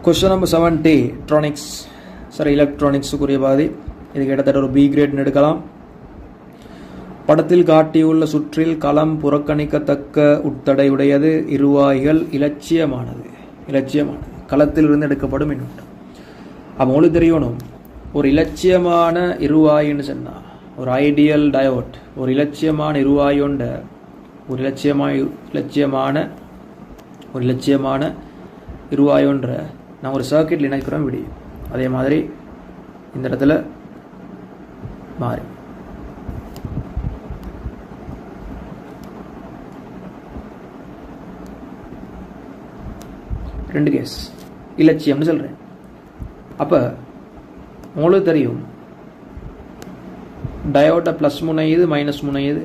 Question number 70 ட்ரானிக்ஸ். சரி, எலக்ட்ரானிக்ஸுக்குரிய பாதி. இது கிட்டத்தட்ட ஒரு பி கிரேட்னு எடுக்கலாம். படத்தில் காட்டியுள்ள சுற்றில் களம் புறக்கணிக்கத்தக்க உட்தடையுடையது, இருவாய்கள், இலட்சியமானது. களத்திலிருந்து எடுக்கப்படும் மின்னோட்டம். அப்போ உங்களுக்கு தெரியணும், ஒரு இலட்சியமான இருவாயின்னு சொன்னால், ஒரு ஐடியல் டயோட், ஒரு இலட்சியமான இருவாயுண்ட ஒரு இலட்சியமான இருவாயுன்ற நான் ஒரு சர்க்கிட்ல இணைக்கிறோம் விடி. அதே மாதிரி இந்த இடத்துல மாறி ரெண்டு கேஸ் இலட்சியம்னு சொல்றேன். அப்ப உங்களுக்கு தெரியும், டயோட பிளஸ் முனை இது, மைனஸ் முனை இது,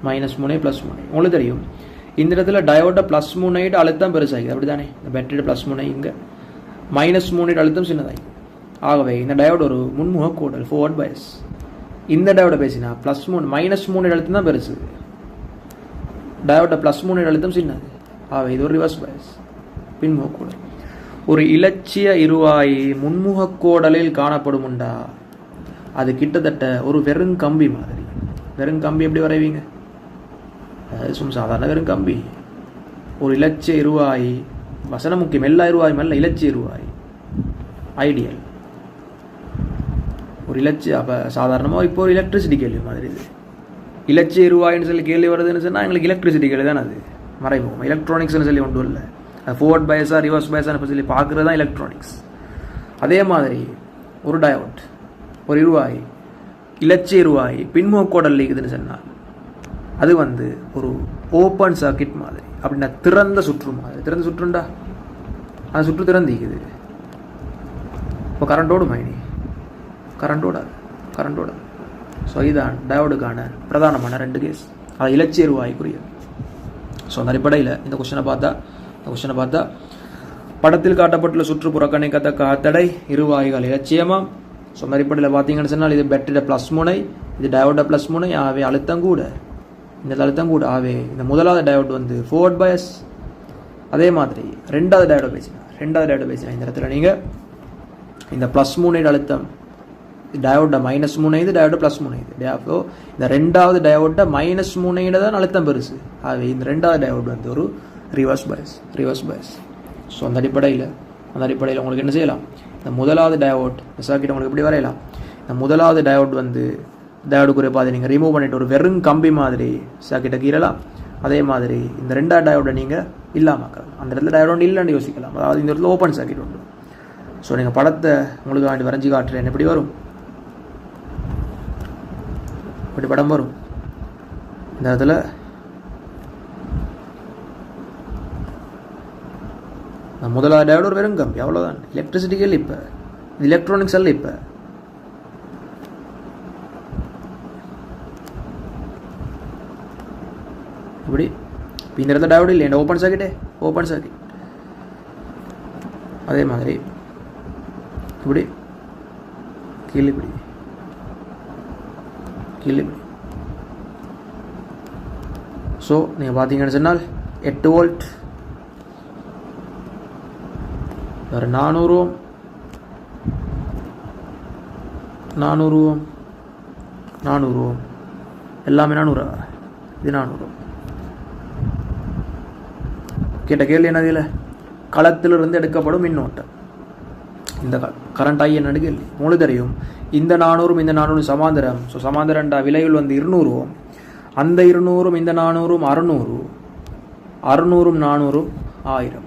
மைனஸ் முனை பிளஸ் முனை. உங்களுக்கு தெரியும், இந்த இடத்துல டயோட பிளஸ் முனைட்டு அழுத்தம் பெருசாகி, அப்படித்தானே? இந்த பேட்டரியோட பிளஸ் முனை இங்க, மைனஸ் முனைட்டு அழுத்தம் சின்னதாகி. ஆகவே இந்த டயோட ஒரு முன்முக கோடல், ஃபோர்வர்ட் பயஸ். இந்த டயோட பேசினா பிளஸ் மைனஸ் முனைட்டு அழுத்தம் தான் பெருசு, டயோட பிளஸ் முனைட்டு அழுத்தம் சின்னது. ஆகவே இது ஒரு ரிவர்ஸ் பயஸ், பின்முக கோடல். ஒரு இலட்சிய இருவாய் முன்முக கோடலில் காணப்படுமுண்டா, அது கிட்டத்தட்ட ஒரு வெறுங்கம்பி மாதிரி. வெறுங்கம்பி எப்படி வரைவீங்க? சாதாரண வெறுங்கம்பி. ஒரு இலட்சிய இருவாய், வசனம் முக்கியம், எல்லா இருவாயும் அல்ல, இலட்சிய இருவாய் ஐடியல். ஒரு இலட்சிய, அப்போ சாதாரணமாக இப்போ ஒரு எலக்ட்ரிசிட்டி கேள்வி மாதிரி இது. இலட்சிய இருவாயின்னு சொல்லி கேள்வி வருதுன்னு சொன்னால் எங்களுக்கு எலக்ட்ரிசிட்டி கேள்வி தான் அது மறைமுகம். எலக்ட்ரானிக்ஸ்னு சொல்லி ஒன்றும் இல்லை, அது ஃபோர்வர்ட் பயஸா ரிவர்ஸ் பயஸான்னு சொல்லி பார்க்குறது தான் எலக்ட்ரானிக்ஸ். அதே மாதிரி ஒரு டயோட், ஒரு இருவாய், இலட்சிய இருவாய் பின்முக கோடல் இருக்குதுன்னு சொன்னால் அது ஒரு ஓப்பன் சர்க்கிட் மாதிரி, அப்படின்னா திறந்த சுற்று மாதிரி. திறந்த சுற்றுண்டா, அந்த சுற்று திறந்திக்குது. இப்போ கரண்டோடு மைனி, கரண்டோட. ஸோ இதுதான் டயோடுக்கான பிரதானமான ரெண்டு கேஸ். அது இலட்சிய இருவாய்க்குரிய. ஸோ அந்த அடிப்படையில் இந்த கொஸ்டினை பார்த்தா படத்தில் காட்டப்பட்டுள்ள சுற்று புறக்கணிக்கத்தக்க அத்தடை, இருவாய்கள் இலட்சியமாம். ஸோ அந்த அடிப்படையில் பார்த்தீங்கன்னு சொன்னால் இது பேட்டரியோட ப்ளஸ் முனை, இது டயோட ப்ளஸ் முனை. ஆகவே அழுத்தம் கூட, இந்த அழுத்தம் கூட. ஆகவே இந்த முதலாவது டயோட் ஃபோர்வர்ட் பயஸ். அதே மாதிரி ரெண்டாவது டயோட பேசினா இந்த இடத்துல நீங்கள் இந்த ப்ளஸ் முனையோட அழுத்தம், டயோட மைனஸ் முனை இது, டயோட ப்ளஸ் முனை இது. அப்போ இந்த ரெண்டாவது டயோட மைனஸ் முனையில தான் அழுத்தம் பெருசு. ஆகவே இந்த ரெண்டாவது டயோட் ஒரு ரிவர்ஸ் பயஸ். ஸோ அந்த அடிப்படையில் உங்களுக்கு என்ன செய்யலாம், இந்த முதலாவது டயோட் சர்க்கிட் உங்களுக்கு எப்படி வரையலாம். இந்த முதலாவது டயோட் டயோடுக்குரிய பாதை நீங்கள் ரிமூவ் பண்ணிட்டு ஒரு வெறும் கம்பி மாதிரி சர்க்கிட்டை கீறலாம். அதே மாதிரி இந்த ரெண்டாவது டயோட நீங்கள் இல்லாமல் அந்த இடத்துல டயோட் ஒன்று இல்லைன்னு யோசிக்கலாம். அதாவது இந்த இடத்துல ஓப்பன் சர்க்கிட் உண்டு. ஸோ நீங்கள் படத்தை உங்களுக்கு வேண்டி வரைஞ்சி காட்டுறேன். எப்படி வரும், இப்படி படம் வரும். இந்த இடத்துல முதலாவது டயோட ஒரு வெறும் கம்பி, அவ்வளோதான். எலக்ட்ரிசிட்டிகள் இப்போ எலக்ட்ரானிக்ஸ் அல்ல. இப்போ இப்படி இந்த இடத்துல டயோடு இல்லை, இந்த ஓப்பன் சர்க்கிட். அதே மாதிரி இப்படி கீழே இப்படி. ஸோ நீங்கள் பார்த்தீங்கன்னு சொன்னால் 8 வோல்ட், வேறு 400 ஓம், 400 ஓம், எல்லாமே 400. இது 400. கேட்ட கேள்வி என்னது? இல்லை, களத்திலிருந்து எடுக்கப்படும் மின்னோட்டம். இந்த கரண்ட் ஐ என்னன்னு கேள்வி. உங்களுக்கு தெரியும், இந்த 400 இந்த 400 சமாந்தரம். ஸோ சமாந்தரண்டா விலைகள் 200 ஓம், அந்த 200 இந்த 400 600, 600 400 1000.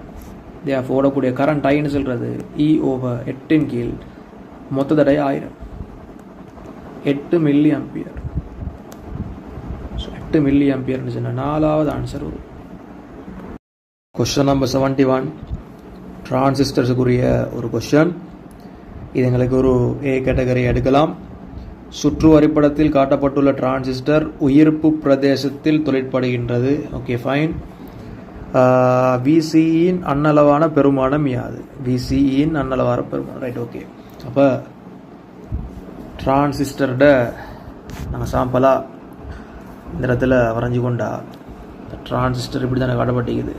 ஓடக்கூடிய கரண்ட் ஐன்னு சொல்றது E/8 கீழ் மொத்த தடை 1000, 8 மில்லி ஆம்பியர். ஸோ 8 மில்லி ஆம்பியர்னு சொன்னால் நாலாவது ஆன்சர் வரும். கொஸ்டின் நம்பர் 71 டிரான்சிஸ்டர்ஸுக்குரிய ஒரு கொஸ்டின். இது எங்களுக்கு ஒரு ஏ கேட்டகரி எடுக்கலாம். சுற்று வரைபடத்தில் காட்டப்பட்டுள்ள டிரான்சிஸ்டர் உயிர்ப்பு பிரதேசத்தில் தொழிற்படுகின்றது. Okay, fine. விசியின் அன்னளவான பெருமானம் யாது? விசியின் அன்னளவான பெருமானம், ரைட். ஓகே, அப்போ டிரான்சிஸ்டர்ட நாங்கள் சாம்பிளாக இந்த இடத்துல வரைஞ்சி கொண்டா டிரான்சிஸ்டர் இப்படி தானே காட்டப்பட்டிருக்குது.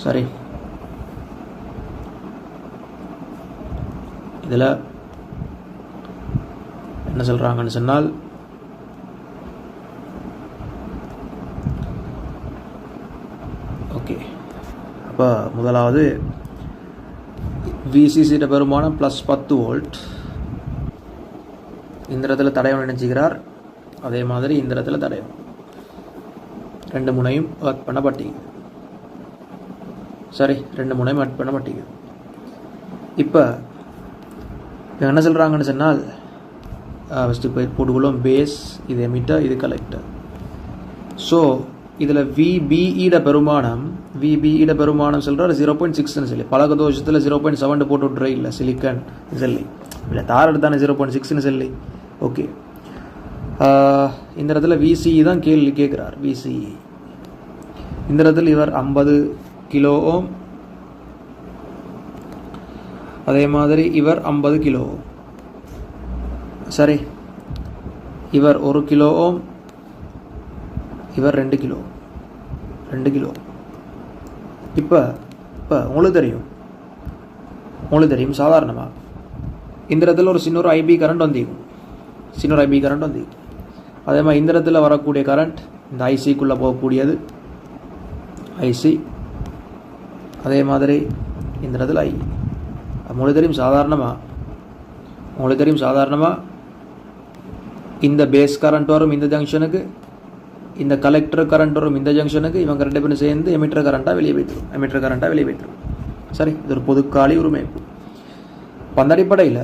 சரி, இதில் என்ன சொல்கிறாங்கன்னு சொன்னால் ஓகே, அப்போ முதலாவது விசிசியோட பெருமானம் +10 வோல்ட். இந்த இடத்துல தடயம் நினைச்சுக்கிறார், அதே மாதிரி இந்த இடத்துல தடயம், ரெண்டு முனையும் ஒர்க் பண்ணப்பட்டீங்க. சரி, ரெண்டு முனையும் ஒர்க் பண்ணப்பட்டீங்க. இப்போ என்ன சொல்கிறாங்கன்னு சொன்னால் ஃபஸ்ட்டு போட்டுக்கொள்ளும் பேஸ், இது எமிட்டர், இது கலெக்டர். ஸோ இதில் விபிஇட பெருமானம் சொல்கிறார் 0.6ன்னு சொல்லி. பழக தோஷத்தில் 0.7 போட்டு விட்றே இல்லை சிலிக்கன் சொல்லி, இல்லை தார் எடுத்தானே 0.6ன்னு சொல்லி. ஓகே, இந்த இடத்துல விசிஇ தான் கேள்வி கேட்குறார். விசிஇ இந்த இடத்துல இவர் 50 கிலோ ஓம், அதே மாதிரி இவர் 50 கிலோ ஓம். சரி, இவர் 1 கிலோ ஓம், இவர் 2 கிலோ. இப்போ உங்களுக்கு தெரியும் சாதாரணமாக இந்த இடத்துல ஒரு சின்ன ஐபி கரண்ட் வந்திருக்கும். அதே மாதிரி இந்த இடத்துல வரக்கூடிய கரண்ட் இந்த ஐசிக்குள்ளே போகக்கூடியது ஐசி, அதே மாதிரி இந்த இடத்துல ஐ. உங்களுக்கு தெரியும் சாதாரணமாக இந்த பேஸ் கரண்ட் வரும் இந்த ஜங்ஷனுக்கு, இந்த கலெக்டர் கரண்ட் வரும் இந்த ஜங்ஷனுக்கு. இவங்க ரெண்டு பேரும் சேர்ந்து எமிட்டர் கரண்ட்டாக வெளியே வைத்திரும். சரி, இது ஒரு பொதுக்காலி உரிமைப்பு. அந்த அடிப்படையில்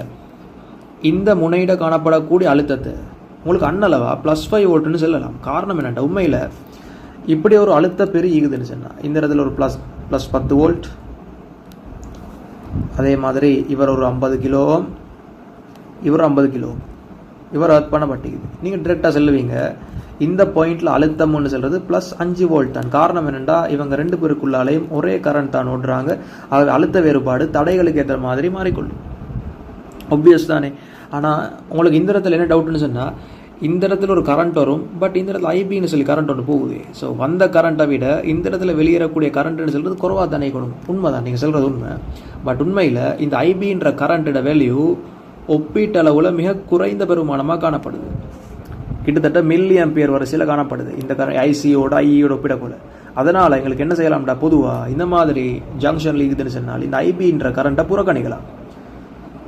இந்த முனையிட காணப்படக்கூடிய அழுத்தத்தை உங்களுக்கு அன்னளவா +5 வோல்ட்னு சொல்லலாம். காரணம் என்னென்னா, உண்மையில் இப்படி ஒரு அழுத்த பெருகுதுன்னு சொன்னால் இந்த இடத்துல ஒரு +10 வோல்ட், அதே மாதிரி இவர் ஒரு 50 கிலோ ஓம், இவர் 50 கிலோ, இவர் ஒர்க் பண்ணப்பட்டிக்குது. நீங்கள் டிரெக்டாக சொல்லுவீங்க இந்த பாயிண்டில் அழுத்தம்னு சொல்கிறது +5 வோல்ட் தான். காரணம் என்னென்னா, இவங்க ரெண்டு பேருக்குள்ளாலையும் ஒரே கரண்ட் தான் ஓடுறாங்க. அது அழுத்த வேறுபாடு தடைகளுக்கு ஏற்ற மாதிரி மாறிக்கொள்ளும். ஒப்வியஸ் தானே. ஆனால் உங்களுக்கு இந்த இடத்துல என்ன டவுட்னு சொன்னால், இந்த இடத்துல ஒரு கரண்ட் வரும், பட் இந்த இடத்துல ஐபின்னு சொல்லி கரண்ட் ஒன்று போகுது. ஸோ வந்த கரண்ட்டை விட இந்த இடத்துல வெளியேறக்கூடிய கரண்ட்னு சொல்கிறது குறைவாக தானே கொடுக்கும். உண்மை தான், நீங்கள் சொல்கிறது உண்மை. பட் உண்மையில் இந்த ஐபின்ற கரண்ட்டோட வேல்யூ ஒப்பீட்டளவில் மிக குறைந்த பெருமானமாக காணப்படுது. கிட்டத்தட்ட மில்லி ஆம்பியர் வரிசையில் காணப்படுது இந்த ஐசியோட ஐஇயோட ஒப்பிடக்குள்ள. அதனால் எங்களுக்கு என்ன செய்யலாம்டா, பொதுவாக இந்த மாதிரி ஜங்ஷனில் இருக்குதுன்னு சொன்னால் இந்த ஐபின்ற கரண்ட்டை புறக்கணிக்கலாம்.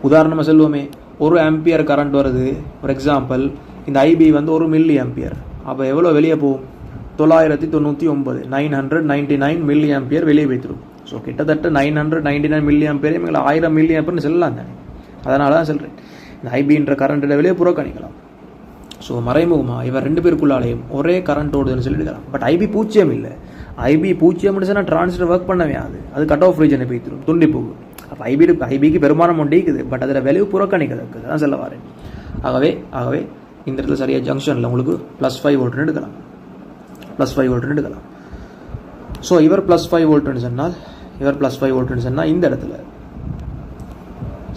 உதாரணமாக சொல்லுவோமே, 1 ஆம்பியர் கரண்ட் வருது ஒரு எக்ஸாம்பிள், இந்த ஐபி வந்து 1 மில்லி ஆம்பியர். அப்போ எவ்வளோ வெளியே போகும்? 999 மில்லி ஆம்பியர் வெளியே வைத்திரும். ஸோ கிட்டத்தட்ட 999 மில்லி ஆம்பியர் எங்களை 1000 மில்லி ஆம்பியர்னு சொல்லலாம் தானே. அதனால தான் சொல்கிறேன், இந்த ஐபின்ற கரண்ட்டோட வெளியே புறக்கணிக்கலாம். ஸோ மறைமுகமாக இவர் ரெண்டு பேருக்குள்ளாலையும் ஒரே கரண்ட் ஓடுதுன்னு சொல்லியிருக்கலாம். பட் ஐபி பூஜ்ஜியம் இல்லை. ஐபி பூஜ்ஜியம் சொன்னால் டிரான்சிஸ்டர் ஒர்க் பண்ணவே ஆகுது, அது கட் ஆஃப் ரீஜனை போய்த்திரும், துண்டி போகும். அப்போ ஐபிக்கு பெருமானம் ஒன்று இருக்குது, பட் அதில் விளைவு புறக்கணிக்கிறதுக்கு தான் சொல்ல வரேன். ஆகவே இந்த இடத்துல சரியாக ஜங்ஷனில் உங்களுக்கு +5 வோல்ட்னு எடுக்கலாம். ஸோ இவர் +5 வோல்ட்னு சொன்னால் இந்த இடத்துல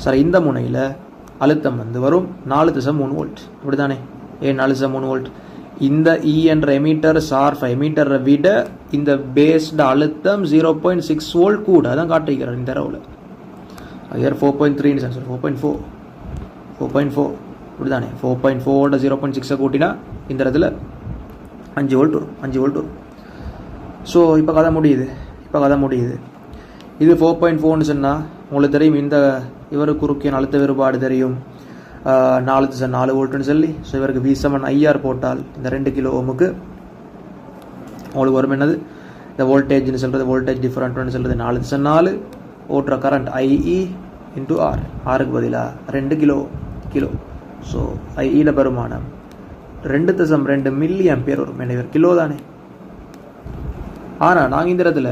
சரி, இந்த முனையில் அழுத்தம் வந்து வரும் 4.3 வோல்ட். அப்படி தானே? 4.3 வோல்ட். இந்த இ என்ற எமீட்டர் எமீட்டரை விட இந்த பேஸ்டு அழுத்தம் 0.6 வோல்ட் கூட தான் காட்டிக்கிறார் இந்த தரவில். ஐயர் 4.3 சார் 4.4 இப்படி தானே. 4.4 0.6 கூட்டினா இந்த இடத்துல 5 வோல்ட் வரும். ஸோ இப்போ கதை முடியுது. இது 4.4ன்னு சொன்னால் உங்களுக்கு தெரியும், இந்த இவருக்கு குறுக்கே அழுத்த வேறுபாடு தெரியும் 4 வோல்ட்னு சொல்லி. ஸோ இவருக்கு V7 IR போட்டால் இந்த 2 கிலோ ஓமுக்கு உங்களுக்கு வரும் என்னது, இந்த வோல்டேஜ்னு சொல்கிறது, வோல்டேஜ் டிஃபரண்ட்னு சொல்கிறது 4 ஓட்டுற கரண்ட் IE × R. ஆருக்கு பதிலாக 2 கிலோ. ஸோ ஐஇட பெருமானம் 2.2 மில்லி ஆம்பியர் வரும். இவர் கிலோ தானே. ஆனால் நாங்கள் இந்த இடத்துல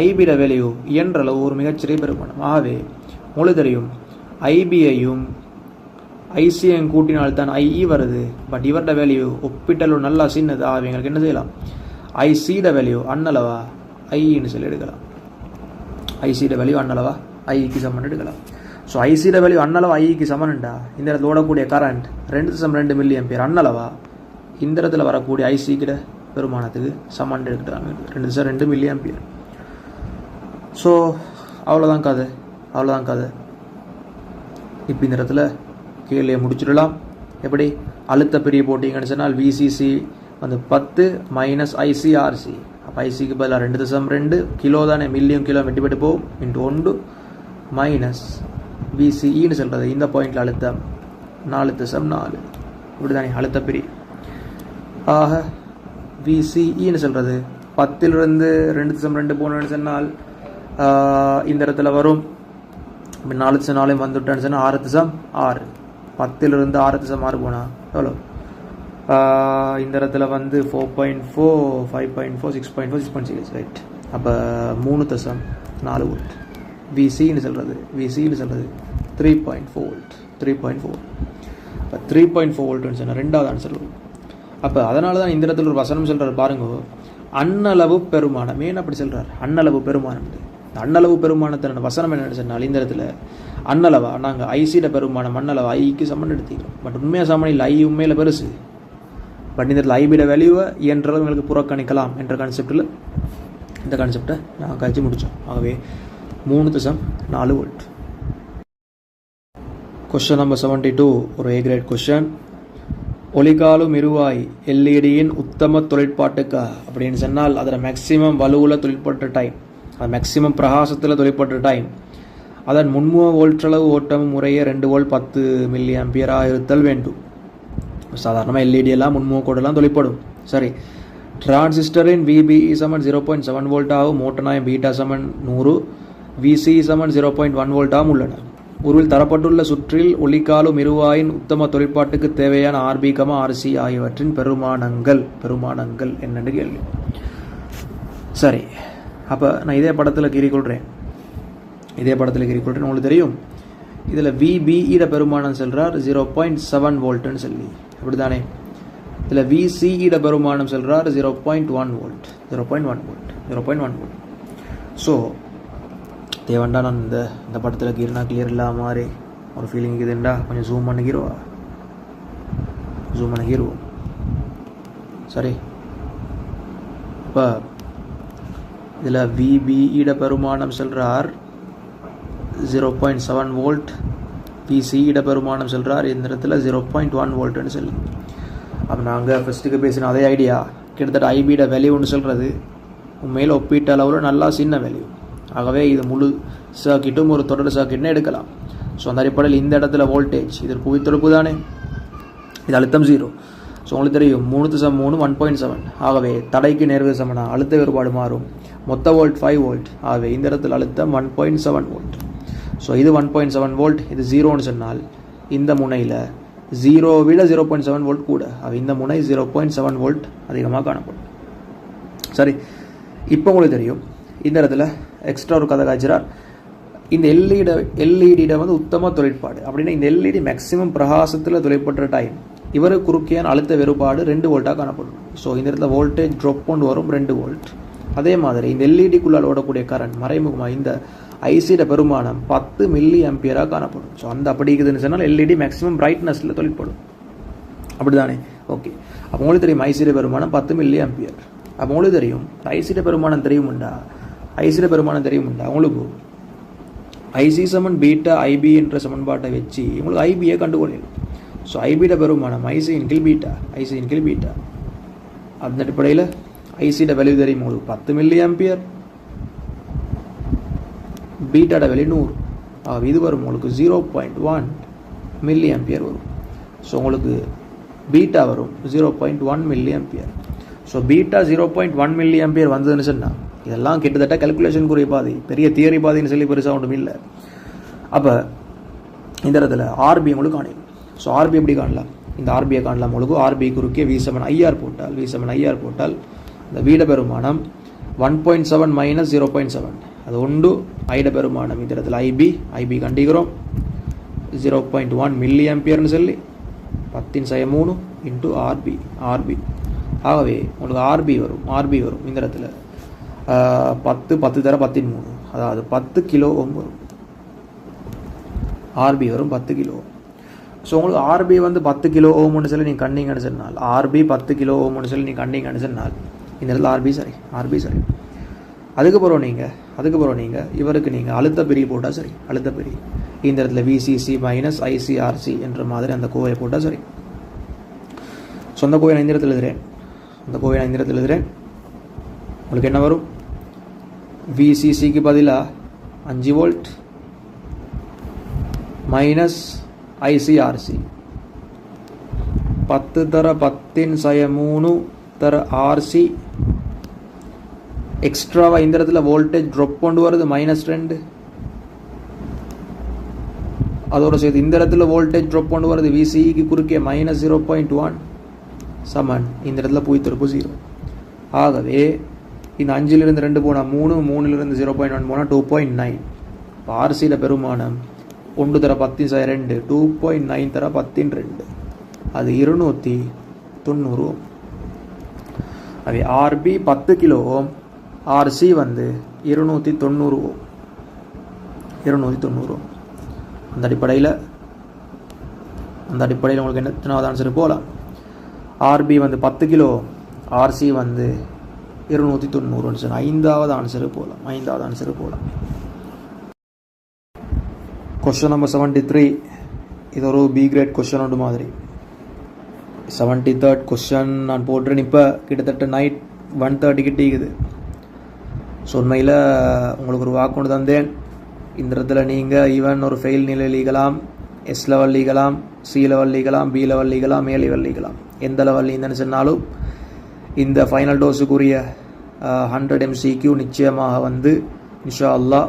ஐபிட வேல்யூ இயன்ற அளவு ஒரு மிகச்சிறிய பெருமானம். ஆகவே உங்களுக்கு தெரியும், ஐபியையும் ஐசியையும் கூட்டினால்தான் ஐஇ வருது. பட் இவரோட வேல்யூ ஒப்பிட்டலும் நல்லா சின்னது. ஆகவே எங்களுக்கு என்ன செய்யலாம், ஐசிட வேல்யூ அன்னளவா ஐஇன்னு சொல்லி எடுக்கலாம். ஐசிட வேல்யூ அன்னளவா ஐஇக்கு சமன் எடுக்கலாம். ஸோ ஐசிட வேல்யூ அன்னளவா ஐஇக்கு சமன்டா இந்த இடத்துல ஓடக்கூடிய கரண்ட் 2.2 மில்லி ஆம்பியர் அன்னளவா இந்த இடத்துல வரக்கூடிய ஐசிக்கிட பெருமானத்துக்கு சமன் எடுத்துட்டாங்க 2.2 மில்லி ஆம்பியர். ஸோ அவ்வளோதான் கதை. இப்போ இந்த இடத்துல கேள்வியை முடிச்சிடலாம். எப்படி அழுத்த பிரிவு போட்டிங்கன்னு சொன்னால் விசிசி வந்து 10 மைனஸ் ஐசிஆர்சி. அப்போ ஐசிக்கு பதிலாக 2.2 கிலோ தானே, மில்லியன் கிலோ வெட்டி போகும் இன்ட்டு 1 மைனஸ் விசிஇன்னு சொல்கிறது. இந்த பாயிண்டில் அழுத்தம் 4.4 இப்படி தானே அழுத்த பிரிவு. ஆக விசிஇன்னு சொல்கிறது 10லிருந்து 2.2 போனோன்னு சொன்னால் இந்த இடத்துல வரும் 4.4 வந்துவிட்டேன்னு சொன்னால் 6.6. 10லிருந்து 6.6 போனால் எவ்வளோ? இந்த இடத்துல வந்து 4.4, 5.4, 6.4, 6.6 ரைட். அப்போ 3.4 வோல்ட் விசின்னு சொல்கிறது. 3.4 வோல்ட். 3.4 இப்போ 3.4 வோல்ட்னு சொன்னால் ரெண்டாவது ஆன்சர் வரும். அப்போ அதனால தான் இந்த இடத்துல ஒரு வசனம் சொல்கிறார் பாருங்க, அன்னளவு பெருமானம். ஏன் அப்படி சொல்கிறார்? அன்னளவு பெருமானம். அன்னளவு பெருமானத்தை வசனம் என்னென்னு சொன்னால் இந்த இடத்துல அன்னளவா நாங்கள் ஐசியோட பெருமானம் அன்னளவா ஐக்கு சமன் எடுத்துக்கிறோம். பட் உண்மையாக சமன் இல்லை, ஐ உண்மையில் பெருசு. பட் இந்த இடத்துல ஐபியோட வேல்யூவை என்றளவு எங்களுக்கு புறக்கணிக்கலாம் என்ற கான்செப்டில் இந்த கான்செப்டை நாங்கள் கழிச்சு முடித்தோம். ஆகவே 3.4 வோல்ட். கொஸ்டின் நம்பர் 72 ஒரு A கிரேட் கொஸ்டின். ஒளிகாலும் இருவாய் எல்இடியின் உத்தம தொழிற்பாட்டுக்கா அப்படின்னு சொன்னால் அதில் மேக்சிமம் வலுவில் தொழிற்பட்ட டைம், அது மேக்சிமம் பிரகாசத்தில் தொழிற்பட்ட டைம், அதன் முன்முக வோல்ட் அளவு ஓட்டம் முறையே 2 வோல்ட் 10 மில்லி ஆம்பியராக இருத்தல் வேண்டும். சாதாரணமாக எல்இடி எல்லாம் முன்முக கோடெல்லாம் தொழிற்படும். சரி, டிரான்சிஸ்டரின் விபிஇ சமன் 0.7 வோல்ட்டாகவும் மோட்டனாயும் பீட்டா சமன் 100, விசிஇ சமன் 0.1 வோல்ட்டாகவும் உள்ளன. உருவில் தரப்பட்டுள்ள சுற்றில் ஒளிகாலும் இருவாயின் உத்தம தொழிற்பாட்டுக்கு தேவையான ஆர்பி, ஆர்சி ஆகியவற்றின் பெருமானங்கள் என்னென்னு கேள்வி. சரி, அப்போ நான் இதே படத்தில் கீறிக்கொள்கிறேன். உங்களுக்கு தெரியும் இதில் விபிஇட பெருமானம் சொல்கிறார் 0.7 வோல்ட்டுன்னு சொல்லி, அப்படி தானே. இதில் விசிஇட பெருமானம் சொல்கிறார் 0.1 வோல்ட். 0.1 வோல்ட். ஸோ தேவண்டா நான் இந்த படத்தில் கீறினா கிளியர் இல்லாத மாதிரி ஒரு ஃபீலிங் இருக்குதுண்டா, கொஞ்சம் ஜூம் பண்ணிக்கிடுவோம். சரி, இப்போ இதில் விபிஇட பெருமானம் சொல்கிறார் 0.7 வோல்ட், விசிஇட பெருமானம் சொல்கிறார் இந்த இடத்துல 0.1 வோல்ட்டுன்னு சொல்லி. அப்போ நாங்கள் ஃபஸ்ட்டுக்கு பேசின அதே ஐடியா, கிட்டத்தட்ட ஐபியோட வேல்யூன்னு சொல்கிறது உண்மையில் ஒப்பீட்டு அளவில் நல்லா சின்ன வேல்யூ. ஆகவே இது முழு சர்க்கிட்டும் ஒரு தொடர் சர்க்கிட்னு எடுக்கலாம். ஸோ அந்த அடிப்படையில் இந்த இடத்துல வோல்டேஜ் இது புவித்தொடுப்பு தானே, இது அழுத்தம் 0. ஸோ உங்களுக்கு தெரியும் 3.3 1.7. ஆகவே தடைக்கு நேர்விசமனா அழுத்த வேறுபாடு மாறும். மொத்த வோல்ட் 5 வோல்ட். ஆகவே இந்த இடத்துல அழுத்தம் 1.7 வோல்ட். ஸோ இது 1.7 வோல்ட், இது 0ன்னு சொன்னால் இந்த முனையில் 0 விட 0.7 வோல்ட் கூட. இந்த முனை 0.7 வோல்ட் அதிகமாக காணப்படும். சரி, இப்போ உங்களுக்கு தெரியும் இந்த இடத்துல எக்ஸ்ட்ரா ஒரு கதை காய்ச்சிறார். இந்த எல்இடியிட வந்து உத்தம தொழிற்பாடு அப்படின்னா இந்த எல்இடி மேக்சிமம் பிரகாசத்தில் தொழிற்படுற டைம் இவருக்கு குறுக்கியான அழுத்த வேறுபாடு 2 வோல்ட்டாக காணப்படும். ஸோ இந்த இடத்துல வோல்டேஜ் ட்ராப் கொண்டு வரும் 2 வோல்ட். அதே மாதிரி இந்த எல்இடிக்குள்ளால் ஓடக்கூடிய கரண்ட் மறைமுகமாக இந்த ஐசியோட பெருமானம் 10 மில்லி ஆம்பியராக காணப்படும். ஸோ அந்த அப்படி இருக்குதுன்னு சொன்னால் எல்இடி மேக்ஸிமம் பிரைட்னஸில் தொழிற்படும், அப்படி தானே. ஓகே, அப்போ உங்களுக்கு தெரியும் ஐசியோட பெருமானம் 10 மில்லி ஆம்பியர். அப்போ உங்களுக்கு தெரியும் ஐசியோட பெருமானம் தெரியுமுண்டா உங்களுக்கு ஐசி சமன் பீட்டா ஐபி என்ற சமன்பாட்டை வச்சு உங்களுக்கு ஐபியை கண்டுகொள்ளணும். ஸோ ஐபியோட பெருமானம் ஐசி இன்கில் பீட்டா. அந்த அடிப்படையில் ஐசியோட வேல்யூ தெரியும் உங்களுக்கு 10 மில்லி ஆம்பியர், பீட்டாட வேல்யூ 100. இது வரும் உங்களுக்கு 0.1 மில்லி ஆம்பியர் வரும். ஸோ உங்களுக்கு பீட்டா வரும் 0.1 milli ampere. So beta 0.1 milli ampere வந்ததுன்னு சொன்னால் இதெல்லாம் கிட்டத்தட்ட கல்குலேஷனுக்குரிய பாதை, பெரிய தியரி பாதைன்னு சொல்லி பெருசாக ஒன்றும் இல்லை. அப்போ இந்த இடத்துல ஆர்பி உங்களுக்கு காணும். ஸோ ஆர்பி எப்படி காணலாம்? இந்த ஆர்பியை காணலாம் உங்களுக்கு. ஆர்பி குறுக்கே V7 ஐஆர் போட்டால் இந்த வீட பெருமானம் 1.7 மைனஸ் 0.7 அது ஒன்று ஐட பெருமானம். இந்த இடத்துல ஐபி கண்டிக்கிறோம் 0.1 மில்லி ஆம்பியர்னு சொல்லி 10⁻³ இன்ட்டு ஆர்பி. ஆகவே உங்களுக்கு ஆர்பி வரும் இந்த இடத்துல 10 தர 13, அதாவது 10 கிலோ ஓம் வரும். ஆர்பி வரும் 10 கிலோ. ஸோ உங்களுக்கு ஆர்பி வந்து 10 கிலோ ஓம்னு சொல்லி நீங்கள் கண்டிங்கன்னு சொன்னால், ஆர்பி 10 கிலோ ஓம்னு சொல்லி நீங்கள் கண்டிங்கன்னு சொன்னால் இந்த இடத்துல ஆர்பி சரி. அதுக்கப்புறம் நீங்கள் இவருக்கு நீங்கள் அழுத்த பிரிவு போட்டால் சரி. அழுத்த பிரிவு இந்த இடத்துல விசிசி மைனஸ் ஐசிஆர்சி என்ற மாதிரி அந்த கோவையை போட்டால் சரி. ஸோ அந்த கோவை நான் இந்த இடத்துல எழுதுகிறேன். உங்களுக்கு என்ன வரும்? விசிசிக்கு பதிலாக 5 வோல்ட் மைனஸ் ஐசிஆர்சி 10 தர 10/3 தர ஆர்சி எக்ஸ்ட்ராவாக இந்த இடத்துல வோல்டேஜ் ட்ராப் கொண்டு வருது -2. அதோடு சேர்த்து இந்த இடத்துல வோல்டேஜ் ட்ராப் கொண்டு வருது விசிக்கு குறுக்கே -0.1 சமன் இந்த இடத்துல புவித்திருப்பு 0. ஆகவே இந்த 5லிருந்து 2 போனால் 3, 3லிருந்து 0.1 போனால் 2.9. ஆர்சியில் பெருமானம் 1 தர 10/2 2.9 தர 10/2 அது 290 ஓம். அது ஆர்பி 10 கிலோ ஓம், ஆர்சி வந்து 290 ஓம். 290 ஓம். அந்த அடிப்படையில் உங்களுக்கு எத்தனாவது ஆன்சர் போகலாம்? ஆர்பி வந்து 10 கிலோ, ஆர்சி வந்து 290. 5வது ஆன்சரு போகலாம். Question number 73. இது ஒரு பி கிரேட் கொஸ்டின் ஒன்று மாதிரி. 73rd கொஸ்டின் நான் போட்டுறேன். இப்போ கிட்டத்தட்ட நைட் 1:30 கிட்ட இருக்குது. ஸோ உண்மையில் உங்களுக்கு ஒரு வாக்கு கொண்டு தந்தேன். இந்த இடத்துல நீங்கள் ஈவன் ஒரு ஃபெயில் நிலை லீகலாம், எஸ் லெவல் லீகலாம், சி லெவல் லீகலாம், பி லெவல் லீகலாம், ஏ லெவல் லீகலாம். எந்த லெவல் நீங்கன்னு சொன்னாலும் இந்த ஃபைனல் டோஸுக்குரிய 100 MCQ நிச்சயமாக வந்து இன்ஷா அல்லாஹ்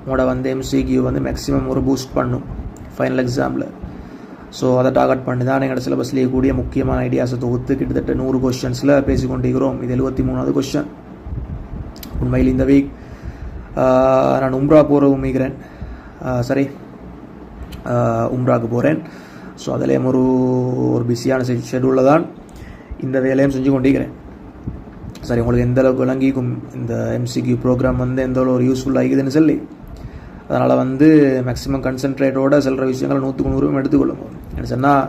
உங்களோட வந்து MCQ வந்து மேக்ஸிமம் ஒரு பூஸ்ட் பண்ணும் ஃபைனல் எக்ஸாமில். ஸோ அதை டார்கெட் பண்ணி தான் எங்களோட சிலபஸ்லேயே கூடிய முக்கியமான ஐடியாஸை தொகுத்து கிட்டத்தட்ட 100 கொஸ்டின்ஸில் பேசிக்கொண்டிருக்கிறோம். இது 73வது கொஸ்டின். உண்மையில் இந்த வீக் நான் உம்ரா போகிற உமிக்கிறேன். சரி, உம்ராவுக்கு போகிறேன். ஸோ அதிலேயும் ஒரு பிஸியான ஷெடியூலில் தான் இந்த வேலையும் செஞ்சு கொண்டிருக்கிறேன். சரி, உங்களுக்கு எந்த அளவுக்கு விளங்கிக்கும் இந்த MCQ ப்ரோக்ராம் வந்து எந்த அளவு ஒரு யூஸ்ஃபுல்லாக ஆகிக்குதுன்னு சொல்லி, அதனால் வந்து மேக்ஸிமம் கன்சன்ட்ரேட்டோட சில விஷயங்களை 100க்கு 100 எடுத்துக்கொள்ளுங்க. என்ன சொன்னால்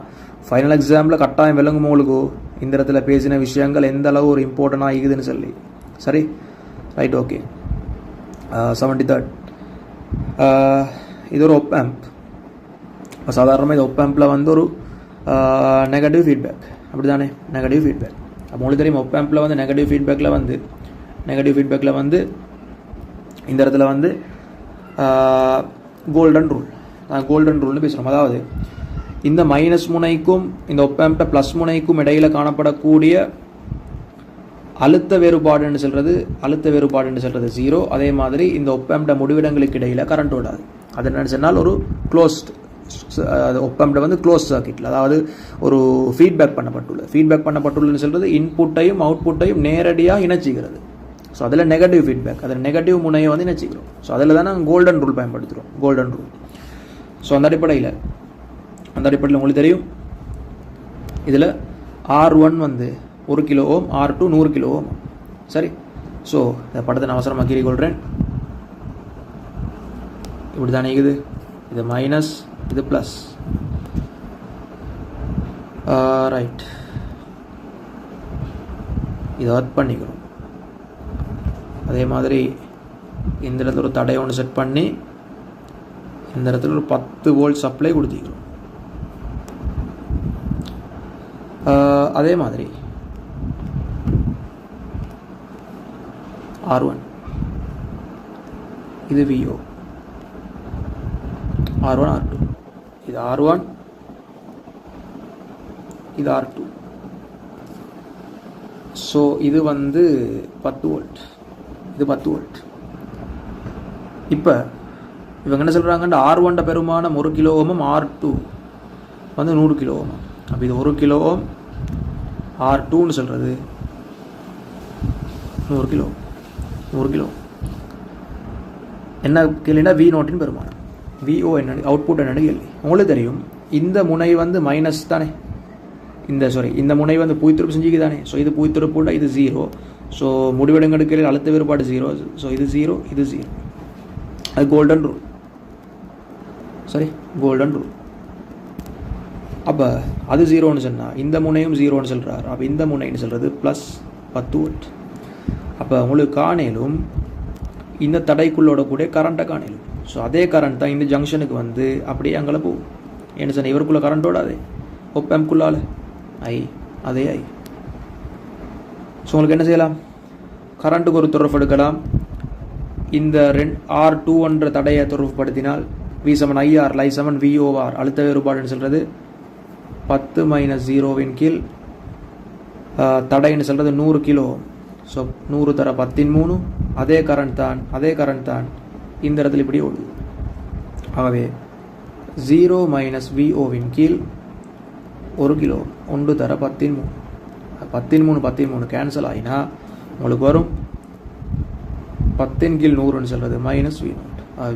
ஃபைனல் எக்ஸாமில் கட்டாயம் விளங்கும் உங்களுக்கு இந்த இடத்துல பேசின விஷயங்கள் எந்த அளவு ஒரு இம்பார்ட்டண்டாக ஆகிக்குதுன்னு சொல்லி. சரி, ரைட், ஓகே. 73rd இது ஒரு ஒப் ஆம்ப். இப்போ சாதாரணமாக இந்த ஒப் ஆம்பில் வந்து ஒரு நெகட்டிவ் ஃபீட்பேக், அப்படி தானே? Negative feedback. அப்போ உங்களுக்கு தெரியும் ஒப் ஆம்பில் வந்து நெகட்டிவ் ஃபீட்பேக்கில் வந்து இந்த இடத்துல வந்து கோல்டன் ரூல், நான் கோல்டன் ரூல்னு பேசுகிறோம். அதாவது இந்த மைனஸ் முனைக்கும் இந்த ஒப் ஆம்பில் ப்ளஸ் முனைக்கும் இடையில் காணப்படக்கூடிய அழுத்த வேறுபாடுன்னு சொல்கிறது 0. அதே மாதிரி இந்த ஒப் ஆம்பில் முடிவிடங்களுக்கு இடையில் கரண்ட் ஓடாது. அது என்னன்னு சொன்னால் ஒரு க்ளோஸ்ட் ஒப் ஆம்பில் வந்து க்ளோஸ் சர்க்கிட்டில், அதாவது ஒரு ஃபீட்பேக் பண்ணப்பட்டுள்ளதுன்னு சொல்கிறது இன்புட்டையும் அவுட்புட்டையும் நேரடியாக இணைச்சிக்கிறது. ஸோ அதில் நெகட்டிவ் ஃபீட்பேக், அதில் நெகட்டிவ் முனையை வந்து இணைச்சிக்கிறோம். ஸோ அதில் தான் நாங்கள் கோல்டன் ரூல் பயன்படுத்துகிறோம், கோல்டன் ரூல். ஸோ அந்த அடிப்படையில் உங்களுக்கு தெரியும் இதில் R1 வந்து 1 kilo ohm, R2 100 kilo ohm. சரி, ஸோ இந்த படத்தை நான் அவசரமாக கீறிக்கொள்கிறேன். இப்படி தானே இருக்குது, இது மைனஸ், இது ப்ளஸ். ரைட், இதை ஒர்க் பண்ணிக்கிறோம். அதே மாதிரி இந்த இடத்துல ஒரு தடை ஒன்று செட் பண்ணி இந்த இடத்துல ஒரு 10 வோல்ட் சப்ளை கொடுத்துக்கிறோம். அதே மாதிரி R1 இது VO, R1 R2, இது R1 இது R2. ஸோ இது வந்து 10 வோல்ட், இது 10 வோல்ட். இப்போ இவங்க என்ன சொல்கிறாங்கன்னா R1 பெருமானம் 1 கிலோ ஓமும், R2 வந்து 100 கிலோ ஓம். அப்போ இது 1 கிலோ ஓம், R2ன்னு சொல்கிறது 100 கிலோ. என்ன கேள்வினா V0 பெருமானம், VO என்ன, அவுட்புட் என்னன்னு கேள்வி. உங்களுக்கு தெரியும் இந்த முனை வந்து மைனஸ் தானே, இந்த முனை வந்து புய்த்திருப்பு செஞ்சுக்கு தானே. ஸோ இது புய்த்திருப்புண்டா, இது 0. ஸோ முடிவெடுங்களுக்கு அழுத்த வேறுபாடு 0. ஸோ இது 0, இது 0. அது கோல்டன் ரூல். சரி, கோல்டன் ரூல். அப்போ அது 0ன்னு சொன்னால் இந்த முனையும் 0ன்னு சொல்கிறார். அப்போ இந்த முனைன்னு சொல்கிறது ப்ளஸ் 10 வோல்ட். அப்போ உங்களுக்கு காணேலும் இந்த தடைக்குள்ளோட கூட கரண்ட்டை காணேலும். ஸோ அதே கரண்ட் தான் இந்த ஜங்ஷனுக்கு வந்து அப்படியே அங்கே போகும். என்ன சொன்ன இவருக்குள்ள கரண்ட்டோட அதே ஒப்பம்குள்ளால் ஐ அதே ஐ. ஸோ உங்களுக்கு என்ன செய்யலாம், கரண்ட்டுக்கு ஒரு தொடர்பு எடுக்கலாம். இந்த R2 தடையை தொடர்புபடுத்தினால் V7IR I7VOR அழுத்த வேறுபாடுன்னு சொல்கிறது 10 - 0 கீழ் தடைன்னு சொல்கிறது 100 கிலோ. ஸோ 100 தர 10 அதே கரண்ட் தான் இந்த இடத்துல இப்படி ஓடுது. ஆகவே 0 - VO கீழ் 1 கிலோ 1 தர 13 13 கேன்சல் ஆகினா உங்களுக்கு வரும் 10 கீழ் 100ன்னு சொல்கிறது -V0.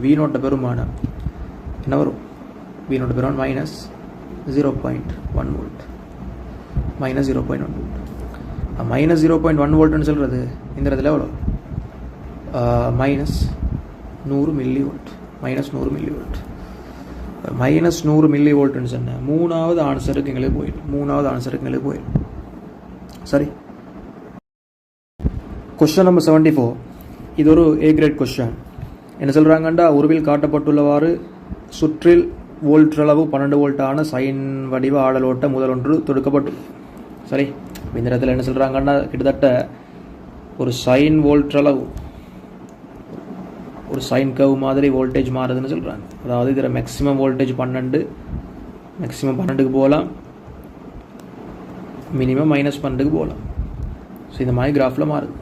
V0 பெருமானம் என்ன வரும், V0 பெருமானம் -0.1 வோல்ட் -0.1 வோல்ட். -0.1 வோல்ட்னு சொல்கிறது இந்த இடத்துல எவ்வளோ, -100 milli volt -100 milli volt -100 milli வோல்ட்னு சொன்னேன். மூணாவது ஆன்சருக்கு எங்களுக்கு போயிடும். சரி, கொஸ்டின் நம்பர் 74. இது ஒரு A கிரேட் கொஸ்டின். என்ன சொல்கிறாங்கண்டா, உருவில் காட்டப்பட்டுள்ளவாறு சுற்றில் வோல்ட் அளவு 12 வோல்ட்டான சைன் வடிவ ஆடலோட்ட முதல் ஒன்று தொடுக்கப்பட்டுள்ளது. சரி, இந்த இடத்துல என்ன சொல்கிறாங்கன்னா, கிட்டத்தட்ட ஒரு சைன் வோல்ட் அளவு ஒரு சைன் கவ் மாதிரி வோல்டேஜ் மாறுதுன்னு சொல்கிறாங்க. அதாவது இதில் மேக்ஸிமம் வோல்டேஜ் 12 மேக்ஸிமம் 12க்கு போகலாம், மினிமம் -12க்கு போகலாம். ஸோ இந்த மாதிரி கிராஃபில் மாறுது.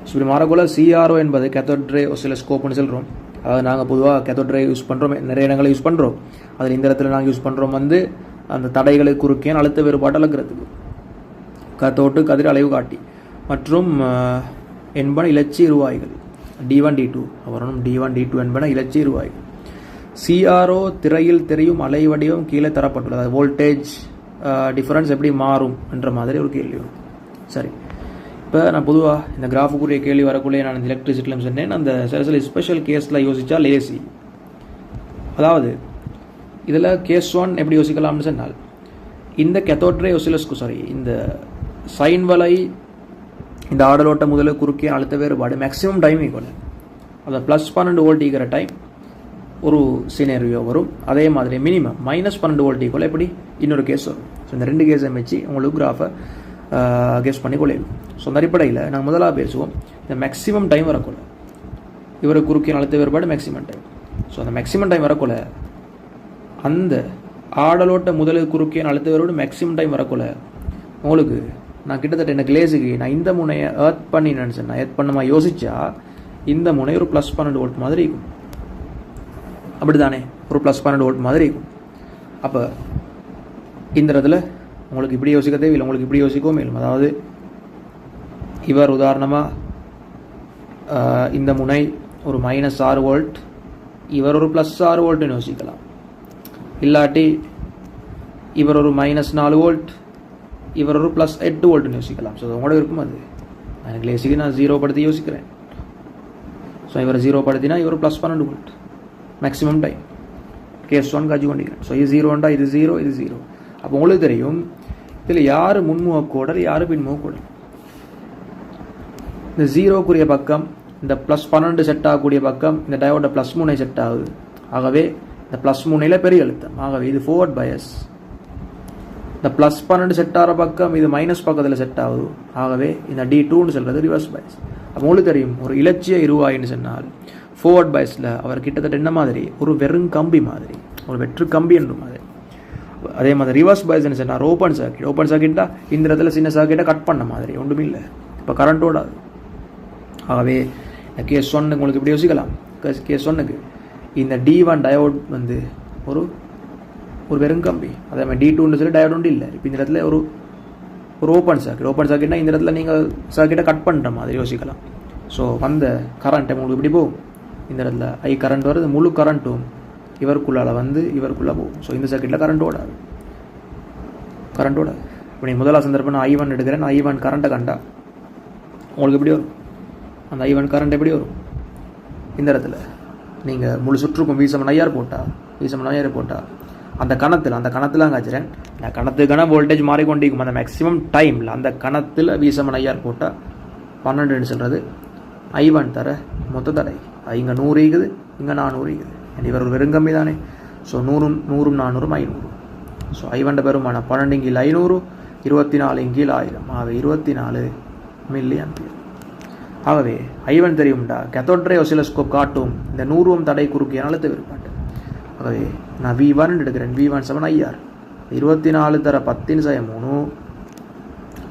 ஸோ இப்படி மாறக்குள்ள CRO என்பது கேத்தோட் ரே ஒசிலோஸ்கோப்னு சொல்கிறோம். அதாவது நாங்கள் பொதுவாக கேத்தோட் ரே யூஸ் பண்ணுறோம், நிறைய இடங்களை யூஸ் பண்ணுறோம். அதில் இந்த இடத்துல நாங்கள் யூஸ் பண்ணுறோம் வந்து அந்த தடைகளை குறுக்கே அழுத்த வேறுபாடு அளக்கிறதுக்கு கத்தோட்டு கதிர் அலைவு காட்டி மற்றும் என்பன இலட்சி இருவாய்கள் D1 D2 அவரும் D1 D2 என்பன இலட்சி இருவாய்கள். CRO திரையில் தெரியும் அலை வடிவம் கீழே தரப்பட்டுள்ளது. அதாவது வோல்டேஜ் டிஃபரன்ஸ் எப்படி மாறும் என்ற மாதிரி ஒரு கேள்வி வரும். சரி, இப்போ நான் பொதுவாக இந்த கிராஃபுக்குரிய கேள்வி வரக்குள்ளே நான் இந்த எலக்ட்ரிசிட்டியில் சொன்னேன், அந்த சில ஸ்பெஷல் கேஸில் யோசித்தா லேசி. அதாவது இதில் கேஸ் 1 எப்படி யோசிக்கலாம்னு சொன்னால், இந்த கேத்தோட் ரே இந்த சைன் வலை இந்த ஆடலோட்ட முதல்ல குறுக்கே அழுத்த வேறுபாடு மேக்ஸிமம் டைம் ஈக்குவல். அதை +12 வோல்ட் ஈக்கிற டைம் ஒரு சினேரியோ வரும். அதே மாதிரி மினிமம் -12 வோல்ட் ஈக்குவல் எப்படி இன்னொரு கேஸ் வரும். ஸோ இந்த 2 கேஸை வச்சு உங்களுக்கு கிராஃபை கெஸ் பண்ணி கொள்ளையும். ஸோ அந்த அடிப்படையில் நாங்கள் முதலாக பேசுவோம் இந்த மேக்ஸிமம் டைம் வரக்குள்ள இவரை குறுக்கே அழுத்த வேறுபாடு மேக்ஸிமம் டைம். ஸோ அந்த மேக்ஸிமம் டைம் வரக்குள்ள அந்த ஆடலோட்ட முதலுக்கு குறுக்கே அழுத்த வேறுபாடு மேக்ஸிமம் டைம் வரக்குள்ள உங்களுக்கு நான் கிட்டத்தட்ட எனக்கு லேஸுக்கு நான் இந்த முனையை ஏர்த் பண்ணி நினச்சேன், ஏர்த் பண்ணமா யோசிச்சா இந்த முனை ஒரு +12 வோல்ட் மாதிரி இருக்கும். அப்படி தானே, ஒரு +12 வோல்ட் மாதிரி இருக்கும். அப்போ இந்த இடத்துல உங்களுக்கு இப்படி யோசிக்க தேவையில்லை, உங்களுக்கு இப்படி யோசிக்கவும் மேலும். அதாவது இவர் உதாரணமாக இந்த முனை ஒரு -6 வோல்ட், இவர் ஒரு +6 வோல்ட்னு யோசிக்கலாம். இல்லாட்டி இவர் ஒரு -4 வோல்ட், இவர் ஒரு +8 வோல்ட்னு யோசிக்கலாம். ஸோ உங்களோட இருக்கும் அது. எனக்கு லேசிக்கு நான் 0 படுத்தி யோசிக்கிறேன். ஸோ இவர் 0 படுத்தினா இவர் +12 வோல்ட் மேக்ஸிமம் டைம் கேஸ் 1 காட்சி கொண்டிருக்கிறேன். ஸோ இது 0ண்டா இது 0 இது 0. அப்போ உங்களுக்கு தெரியும் இதில் யார் முன்முகக்கோடல் யார் பின்முகக்கோடல். இந்த 0க்குரிய பக்கம் இந்த +12 செட் ஆகக்கூடிய பக்கம் இந்த டயோட ப்ளஸ் முனை செட் ஆகுது. ஆகவே இந்த ப்ளஸ் முனையில் பெரிய அழுத்தம். ஆகவே இது ஃபார்வர்ட் பயஸ். இந்த +12 செட் ஆகிற பக்கம் இது மைனஸ் பக்கத்தில் செட் ஆகுது. ஆகவே இந்த D2ன்னு சொல்கிறது ரிவர்ஸ் பயஸ். அப்போ உங்களுக்கு தெரியும் ஒரு இலட்சிய இருவாயின்னு சொன்னால் ஃபார்வர்ட் பயஸில் அவர் கிட்டத்தட்ட என்ன மாதிரி ஒரு வெறும் கம்பி மாதிரி, ஒரு வெற்று கம்பி என்று மாதிரி. அதே மாதிரி ரிவர்ஸ் பயஸ்ன்னு சொன்னால் ஓப்பன் சர்க்கிட்டா இந்த இடத்துல சின்ன சர்க்கிட்டை கட் பண்ண மாதிரி ஒன்றுமே இல்லை. இப்போ கரண்ட்டோட ஆகவே கேஸ் 1 உங்களுக்கு இப்படி யோசிக்கலாம். கேஸ் 1க்கு இந்த D1 டயோட் வந்து ஒரு வெறும் கம்பி. அதே மாதிரி D2ன்னு சொல்லி டயோட் ஒன்று இல்லை. இப்போ இந்த இடத்துல ஒரு ஓப்பன் சர்க்கிட்னா இந்த இடத்துல நீங்கள் சர்க்கிட்டை கட் பண்ணுற மாதிரி யோசிக்கலாம். ஸோ அந்த கரண்ட்டை உங்களுக்கு இப்படி போகும். இந்த இடத்துல கரண்ட் வருது, முழு கரண்ட்டும் இவருக்குள்ளால் வந்து இவருக்குள்ளே போகும். ஸோ இந்த சர்க்கிட்டில் கரண்ட்டோட இப்போ நீங்கள் முதலாக சந்தர்ப்பம் நான் I1 எடுக்கிறேன். I1 கரண்ட்டை கண்டா உங்களுக்கு எப்படி வரும், அந்த I1 கரண்ட் எப்படி வரும், இந்த இடத்துல நீங்கள் முழு சுற்றுக்கும் V7IR போட்டால் அந்த கணத்தில் காய்ச்சிறேன். அந்த கணத்துக்கான வோல்டேஜ் மாறிக்கொண்டிருக்கும். அந்த மேக்ஸிமம் டைமில் அந்த கணத்தில் V7IR போட்டால் 12ன்னு சொல்கிறது I1 தர மொத்த தடை. இங்கே 100 இருக்குது, இங்கே 400 இருக்குது. இவர் ஒரு வெறுங்கம்மி தானே. ஸோ 100 100 400 500. ஸோ ஐவண்ட பெருமானம் 12 கீழ் 500, 24 கீழ் 1000. ஆகவே 24 மில்லி ஆம்பியர். ஆகவே ஐவன் தெரியும்டா கேத்தோட் ரே ஒசிலோஸ்கோப் காட்டும் இந்த 100 ஓம் தடை குறுக்கிய அழுத்த வேறுபாடு. ஆகவே நான் V1 எடுக்கிறேன். V1 7 IR 24 தர 10/3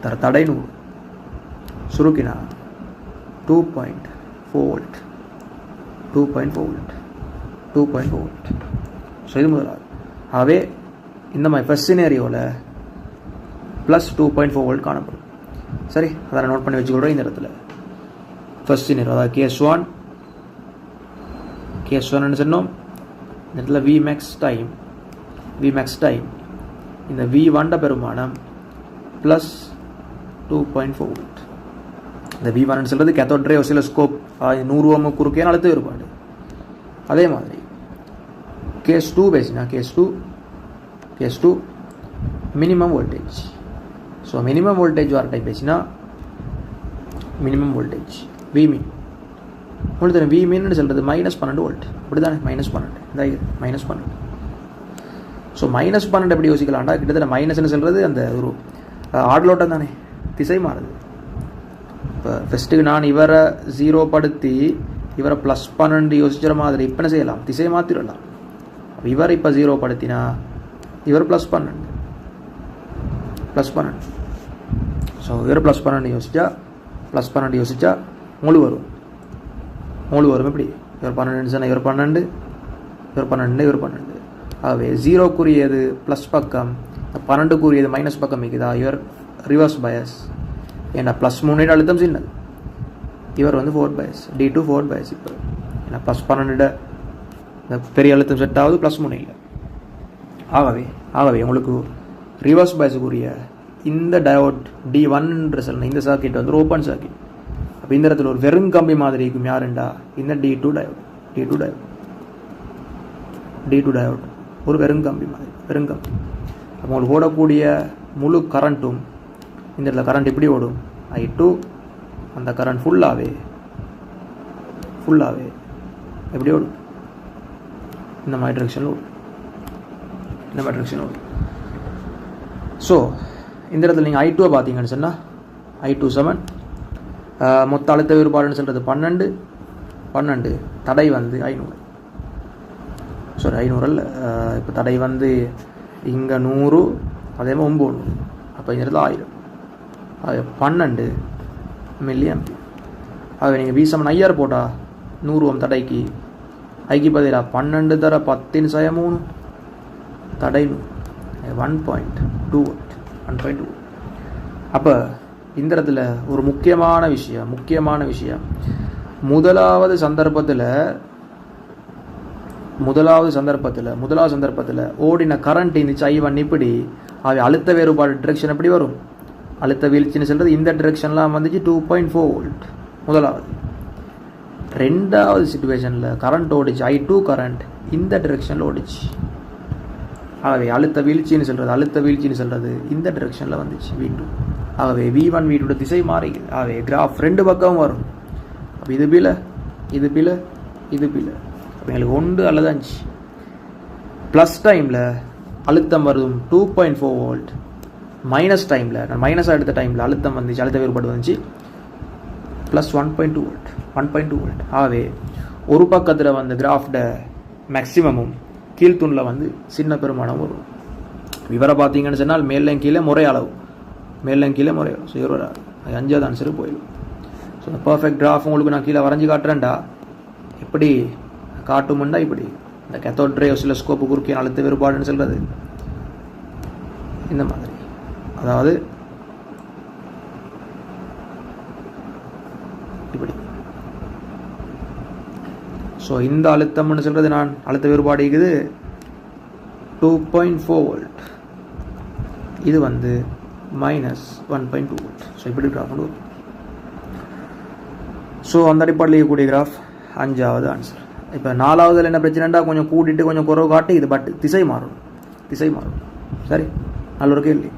தர தடை 100 சுருக்கினா 2.4 வோல்ட். 2.4 volt 2.4 volt. ஸோ இது முதலாவது. ஆகவே இந்த மாதிரி ஃபர்ஸ்ட் சினேரியோவில் ப்ளஸ் 2.4 வோல்ட் காணப்படும். சரி, அதை நோட் பண்ணி வச்சுக்கிறோம். இந்த இடத்துல ஃபர்ஸ்ட் சினேரியோ அதாவது கேஸ்1 சொன்னோம். இந்த இடத்துல Vmax டைம் இந்த V1 பெருமானம் ப்ளஸ் 2.4 வோல்ட். இந்த V1 சொல்கிறது கேத்தோட் ரே ஒசிலோஸ்கோப் 100 ஓம் குறுக்கே அழுத்த வேறுபாடு. அதே மாதிரி கேஸ் 2 பேசினா case 2 minimum voltage. So minimum voltage வர டைப் பேசினா மினிமம் வோல்டேஜ் Vmin. உங்களுக்கு Vmin சொல்கிறது -12 வோல்ட். அப்படி தானே -12 இந்த -12. ஸோ -12 எப்படி யோசிக்கலாம்டா கிட்டத்தட்ட மைனஸ்ன்னு சொல்கிறது அந்த ஒரு ஆடலோட்டம் தானே, திசை மாறுது. இப்போ ஃபஸ்ட்டுக்கு நான் இவரை 0 படுத்தி இவரை +12 யோசிக்கிற மாதிரி இப்போ என்ன செய்யலாம், திசை மாற்றிடலாம். அப்போ இவரை இப்போ 0 படுத்தினா இவர் +12. ஸோ இவர் +12 யோசிச்சா முழு வரும் எப்படி இவர் 12 இவர் 12 இவர் 12 இவர் 12. ஆகவே 0க்குரியது ப்ளஸ் பக்கம், 12க்குரியது மைனஸ் பக்கம் இருக்குதா, இவர் ரிவர்ஸ் பயஸ். ஏன்னா +3 அழுத்தம் சின்னது, இவர் வந்து fort Paes, D2 fort Paes. இப்போ ஏன்னா +12 பெரிய அழுத்தம் செட் ஆகுது, +3 இல்லை. ஆகவே உங்களுக்கு ரிவர்ஸ் பயஸுக்குரிய இந்த டயோட் D1 இந்த சர்க்கிட் வந்து ஓப்பன் சர்க்கிட். அப்போ இந்த இடத்துல ஒரு வெறும் கம்பி மாதிரி இருக்கும். யாருண்டா இந்த D2 டயோட் ஒரு வெறும் கம்பி மாதிரி, வெறும் கம்பி. அப்போ உங்களுக்கு ஓடக்கூடிய முழு கரண்ட்டும் இந்த இடத்துல கரண்ட் இப்படி ஓடும் I2. அந்த கரண்ட் ஃபுல்லாகவே எப்படி ஓடும், இந்த மாதிரி டிரெக்ஷனில் ஓடும். ஸோ இந்த இடத்துல நீங்கள் I2 பார்த்தீங்கன்னு சொன்னால் I2 7 மொத்த அழுத்த வேறுபாடுன்னு சொல்கிறது 12 தடை வந்து 500. சாரி 500 இல்லை, இப்போ தடை வந்து இங்கே 100, அதே மாதிரி 900. அப்போ இந்த இடத்துல 1000. அது 12 மில்லி ஆம்பியர். ஆகவே நீங்கள் V7 IR போட்டால் 100 ஓம் தடைக்கு ஐக்கு பதிலாக 12 தர 10/3 தடை 1.2 வோல்ட். அப்போ இந்த இடத்துல ஒரு முக்கியமான விஷயம் முதலாவது சந்தர்ப்பத்தில் ஓடின கரண்ட் இருந்துச்சு I1 இப்படி. அவை அழுத்த வேறுபாடு டிரெக்ஷன் எப்படி வரும், அழுத்த வீழ்ச்சின்னு சொல்கிறது இந்த டிரெக்ஷன்லாம் வந்துச்சு 2.4 வோல்ட் முதலாவது. ரெண்டாவது சிச்சுவேஷனில் கரண்ட் ஓடிச்சு I2 கரண்ட் இந்த டிரெக்ஷனில் ஓடிச்சு. ஆகவே அழுத்த வீழ்ச்சின்னு சொல்கிறது இந்த டிரெக்ஷனில் வந்துச்சு V2. ஆகவே V1 V2 திசை மாறிக்குது. ஆகவே கிராஃப் 2 பக்கமும் வரும். அப்போ இது பில அப்போ எங்களுக்கு 1 அல்லது 5 ப்ளஸ் டைமில் அழுத்தம் வரும் 2.4 வோல்ட். மைனஸ் டைமில் நான் மைனஸாக எடுத்த டைமில் அழுத்தம் வந்துச்சு, அழுத்த வேறுபாடு வந்துச்சு ப்ளஸ் 1.2 வோல்ட். ஆகவே ஒரு பக்கத்தில் வந்து கிராஃப்ட மேக்சிமமும் கீழ்த்தூணில் வந்து சின்ன பெருமானம் வரும். இவரை பார்த்தீங்கன்னு சொன்னால் மேலும் கீழே முறை அளவு. ஸோ இவர் 5வது ஆன்சரு போயிடும். ஸோ இந்த பர்ஃபெக்ட் கிராஃப் உங்களுக்கு நான் கீழே வரைஞ்சி காட்டுறேன்டா. எப்படி காட்டுமுண்டா இப்படி இந்த கேத்தோட் ரே ஒசிலோஸ்கோப்பு குறுக்கிய அழுத்த வேறுபாடுன்னு சொல்கிறது இந்த மாதிரி. அதாவது இப்படி. ஸோ இந்த அழுத்தம்னு சொல்கிறது நான் அழுத்த வேறுபாடு இருக்குது 2.4 வோல்ட். இது வந்து -1.2 வோல்ட். ஸோ இப்படி கிராஃப் வரும். ஸோ அந்த அடிப்படையில் இருக்கக்கூடிய கிராஃப் 5வது ஆன்சர். இப்போ 4வதுல என்ன பிரச்சனைண்டா கொஞ்சம் கூட்டிட்டு கொஞ்சம் குறவு காட்டி இது பட் திசை மாறும். சரி, நல்ல ஒரு கேள்வி.